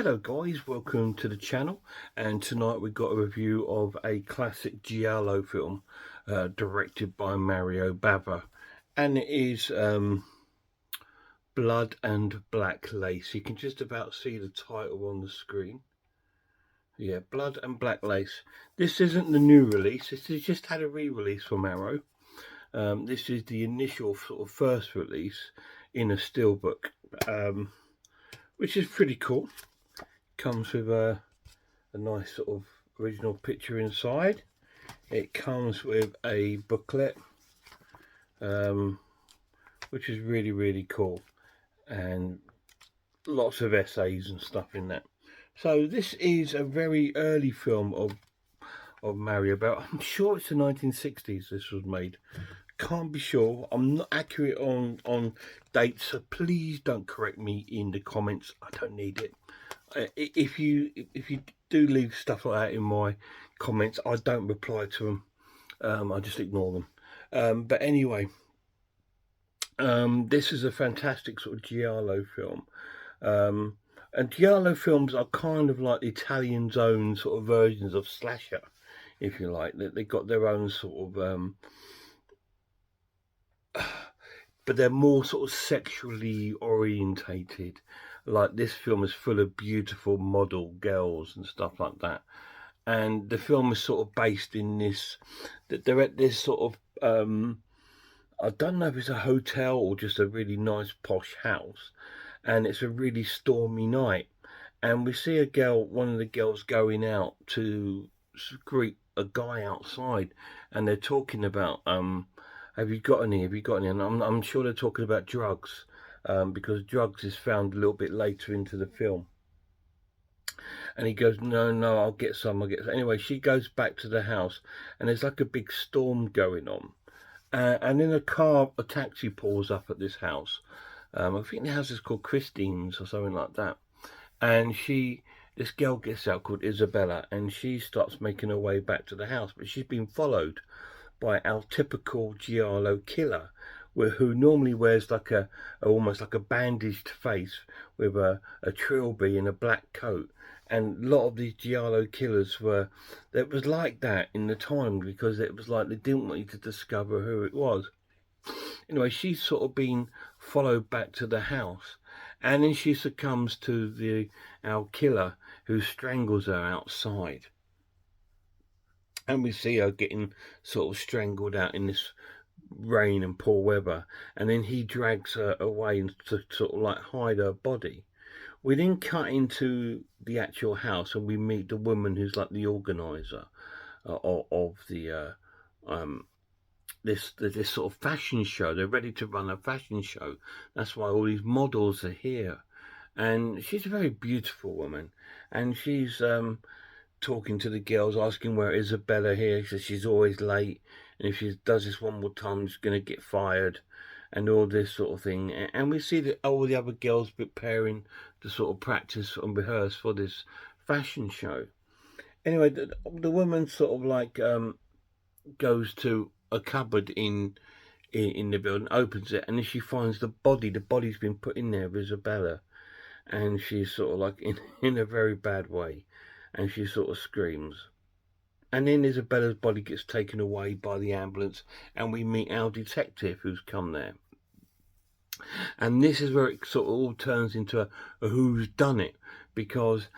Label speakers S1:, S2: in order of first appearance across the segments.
S1: Hello guys, welcome to the channel, and tonight we've got a review of a classic giallo film directed by Mario Bava, and it is Blood and Black Lace. You can just about see the title on the screen. Yeah, Blood and Black Lace. This isn't the new release, this has just had a re-release from Arrow. This is the initial sort of first release in a steelbook, which is pretty cool. Comes with a nice sort of original picture inside. It comes with a booklet, which is really cool, and lots of essays and stuff in that. So this is a very early film of Mario Bava. I'm sure it's the 1960s this was made. Can't be sure. I'm not accurate on dates, so please don't correct me in the comments. I don't need it. If you do leave stuff like that in my comments, I don't reply to them. I just ignore them. But anyway, this is a fantastic sort of giallo film. And giallo films are kind of like the Italian's own sort of versions of slasher, if you like. They've got their own sort of but they're more sort of sexually orientated. Like this film is full of beautiful model girls and stuff like that, and the film is sort of based in this, that they're at this sort of I don't know if it's a hotel or just a really nice posh house, and it's a really stormy night, and we see a girl, one of the girls, going out to greet a guy outside, and they're talking about have you got any? Have you got any? And I'm sure they're talking about drugs, because drugs is found a little bit later into the film. And he goes, no, I'll get some, Anyway, she goes back to the house, and there's like a big storm going on. And in a taxi pulls up at this house. I think the house is called Christine's or something like that. And this girl gets out called Isabella, and she starts making her way back to the house, but she's been followed by our typical giallo killer, who normally wears like almost like a bandaged face with a trilby and a black coat. And a lot of these giallo killers it was like that in the time, because it was like they didn't want you to discover who it was. Anyway, she's sort of been followed back to the house, and then she succumbs to our killer, who strangles her outside. And we see her getting sort of strangled out in this rain and poor weather, and then he drags her away to sort of like hide her body. We then cut into the actual house, and we meet the woman who's like the organizer of the this sort of fashion show. They're ready to run a fashion show. That's why all these models are here, and she's a very beautiful woman, and she's talking to the girls, asking where Isabella here. She says she's always late, and if she does this one more time, she's going to get fired, and all this sort of thing. And we see that all the other girls preparing to sort of practice and rehearse for this fashion show. Anyway, the woman sort of like goes to a cupboard in the building, opens it, and then she finds the body. The body's been put in there of Isabella, and she's sort of like in a very bad way, and she sort of screams. And then Isabella's body gets taken away by the ambulance, and we meet our detective who's come there. And this is where it sort of all turns into a who's done it, because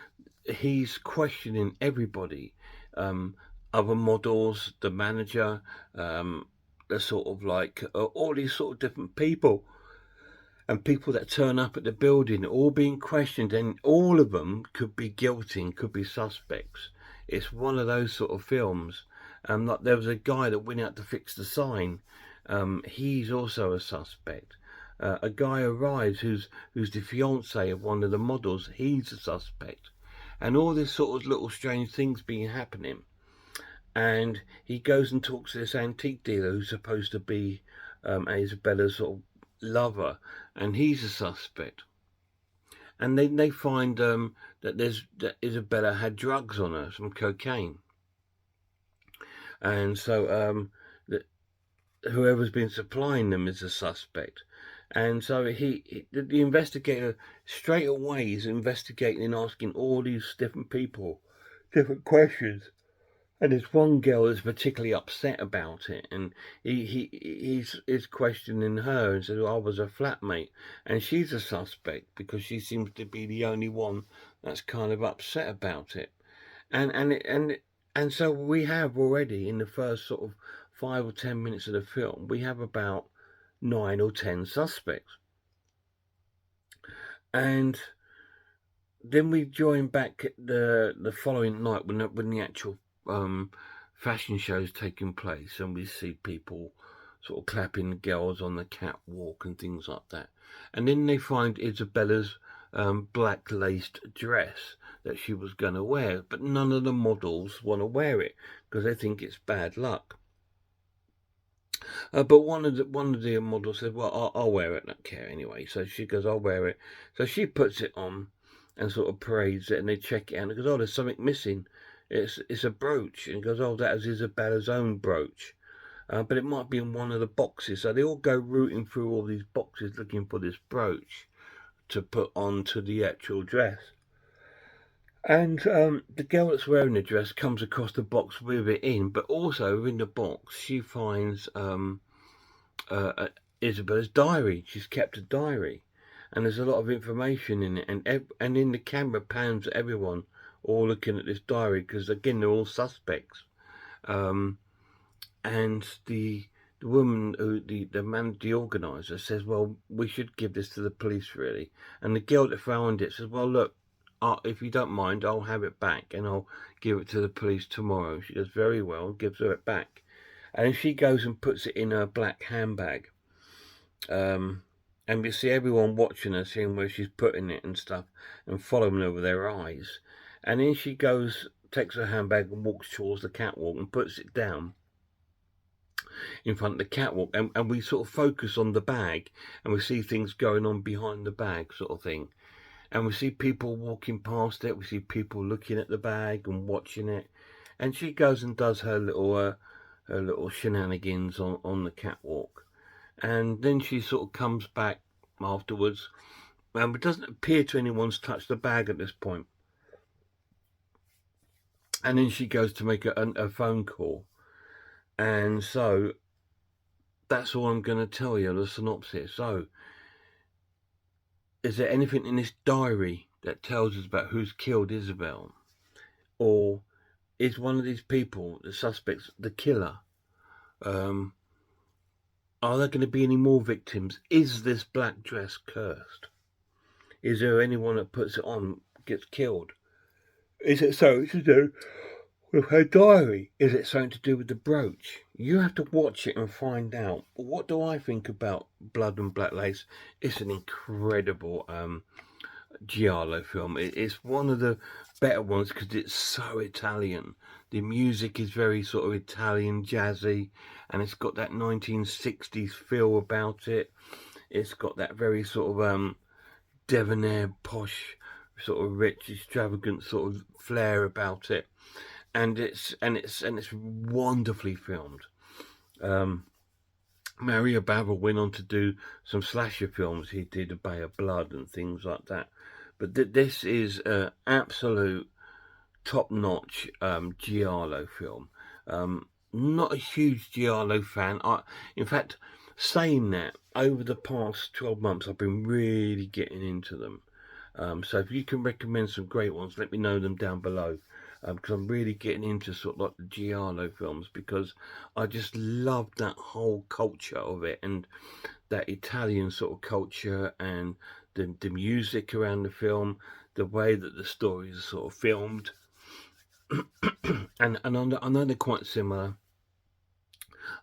S1: he's questioning everybody, other models, the manager, the sort of like all these sort of different people, and people that turn up at the building, all being questioned, and all of them could be guilty and could be suspects. It's one of those sort of films. Like there was a guy that went out to fix the sign. He's also a suspect. A guy arrives who's the fiance of one of the models. He's a suspect. And all this sort of little strange things being happening. And he goes and talks to this antique dealer who's supposed to be Isabella's sort of lover, and he's a suspect. And they find that Isabella had drugs on her, some cocaine, and so that whoever's been supplying them is a suspect. And so the investigator straight away is investigating and asking all these different people different questions. And there's one girl that's particularly upset about it, and he's questioning her and says, well, I was a flatmate, and she's a suspect because she seems to be the only one that's kind of upset about it. And so we have already in the first sort of 5 or 10 minutes of the film, we have about 9 or 10 suspects. And then we join back the following night when the actual fashion show's taking place, and we see people sort of clapping girls on the catwalk and things like that. And then they find Isabella's black laced dress that she was going to wear, but none of the models want to wear it because they think it's bad luck. But one of the models said, well, I'll wear it, I don't care anyway. So she goes, I'll wear it. So she puts it on and sort of parades it, and they check it out, and it goes, oh, there's something missing. It's a brooch. And he goes, oh, that is Isabella's own brooch. But it might be in one of the boxes. So they all go rooting through all these boxes looking for this brooch to put onto the actual dress. And the girl that's wearing the dress comes across the box with it in, but also in the box she finds Isabella's diary. She's kept a diary, and there's a lot of information in it. And in the camera pans at everyone, all looking at this diary because again they're all suspects. And the woman who the organizer says, well, we should give this to the police really. And the girl that found it says, well, look, if you don't mind, I'll have it back and I'll give it to the police tomorrow. She goes, very well, gives her it back. And she goes and puts it in her black handbag. And we see everyone watching her, seeing where she's putting it and stuff, and following her with their eyes. And then she goes, takes her handbag and walks towards the catwalk and puts it down in front of the catwalk. And we sort of focus on the bag, and we see things going on behind the bag sort of thing. And we see people walking past it. We see people looking at the bag and watching it. And she goes and does her little shenanigans on the catwalk. And then she sort of comes back afterwards. And it doesn't appear to anyone's touched the bag at this point. And then she goes to make a phone call. And so that's all I'm going to tell you, the synopsis. So, is there anything in this diary that tells us about who's killed Isabel? Or is one of these people, the suspects, the killer? Are there going to be any more victims? Is this black dress cursed? Is there anyone that puts it on gets killed? Is it something to do with her diary? Is it something to do with the brooch? You have to watch it and find out. What do I think about Blood and Black Lace? It's an incredible giallo film. It's one of the better ones because it's so Italian. The music is very sort of Italian jazzy, and it's got that 1960s feel about it. It's got that very sort of debonair, posh, sort of rich, extravagant sort of flair about it. And it's wonderfully filmed. Mario Bava went on to do some slasher films. He did A Bay of Blood and things like that. But this is an absolute top-notch giallo film. Not a huge giallo fan. In fact, saying that, over the past 12 months, I've been really getting into them. So if you can recommend some great ones, let me know them down below. Because I'm really getting into sort of like the giallo films, because I just love that whole culture of it, and that Italian sort of culture, and the music around the film, the way that the stories are sort of filmed. and I know they're quite similar.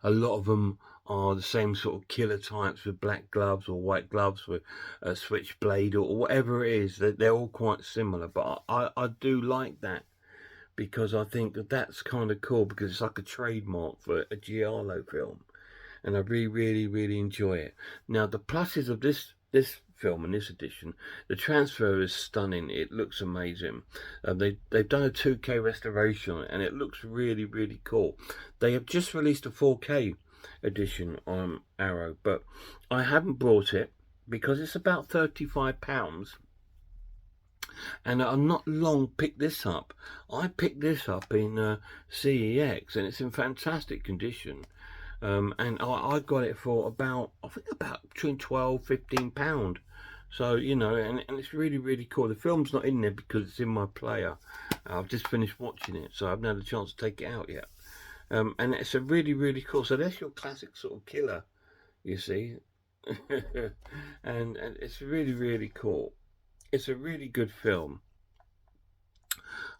S1: A lot of them are the same sort of killer types with black gloves or white gloves with a switchblade or whatever it is. They're all quite similar, but I do like that, because I think that's kind of cool, because it's like a trademark for a giallo film, and I really enjoy it. Now, the pluses of this film in this edition. The transfer is stunning. It looks amazing. They've done a 2K restoration on it, and it looks really, really cool. They have just released a 4K edition on Arrow, but I haven't brought it because it's about £35. And I'm not long picked this up. I picked this up in CEX, and it's in fantastic condition. And I got it for about, I think about between £12–15. So, you know, and it's really, really cool. The film's not in there because it's in my player. I've just finished watching it, so I haven't had a chance to take it out yet. And it's a really, really cool. So that's your classic sort of killer, you see. and it's really, really cool. It's a really good film.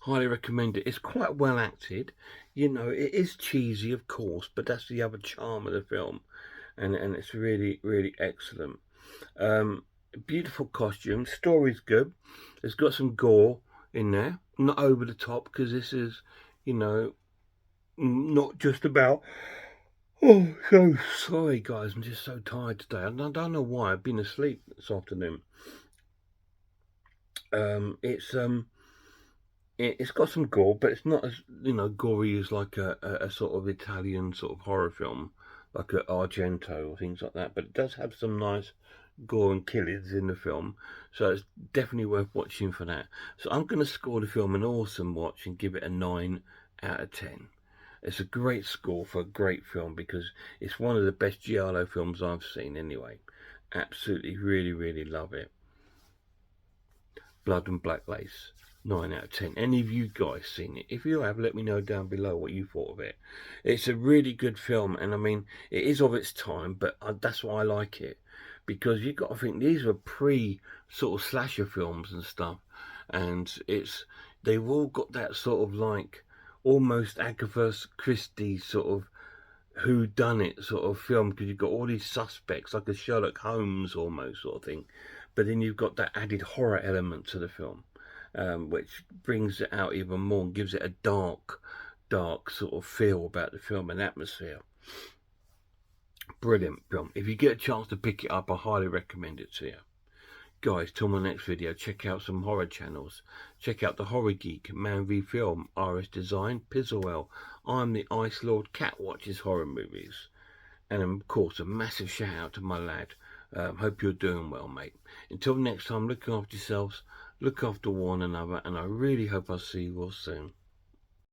S1: Highly recommend it. It's quite well acted. You know, it is cheesy, of course, but that's the other charm of the film. And it's really, really excellent. Beautiful costumes. Story's good. It's got some gore in there. Not over the top, because this is, you know, not just about... Oh, so sorry, guys. I'm just so tired today. I don't know why. I've been asleep this afternoon. It's got some gore, but it's not as, you know, gory as like a sort of Italian sort of horror film, like a Argento or things like that. But it does have some nice gore and killings in the film, so it's definitely worth watching for that. So I'm going to score the film an awesome watch and give it a 9 out of 10. It's a great score for a great film because it's one of the best giallo films I've seen anyway. Absolutely, really, really love it. Blood and Black Lace, 9 out of 10. Any of you guys seen it? If you have, let me know down below what you thought of it. It's a really good film, and I mean, it is of its time, but that's why I like it, because you've got to think these were pre sort of slasher films and stuff, and they've all got that sort of like almost Agatha Christie sort of whodunit sort of film, because you've got all these suspects, like a Sherlock Holmes almost sort of thing. But then you've got that added horror element to the film, which brings it out even more and gives it a dark sort of feel about the film and atmosphere. Brilliant film. If you get a chance to pick it up, I highly recommend it to you. Guys, till my next video, check out some horror channels. Check out the Horror Geek, Man v Film, RS Design, Pizzlewell. I'm the Ice Lord, Cat watches horror movies. And of course, a massive shout out to my lad. Hope you're doing well, mate. Until next time, look after yourselves, look after one another, and I really hope I'll see you all soon.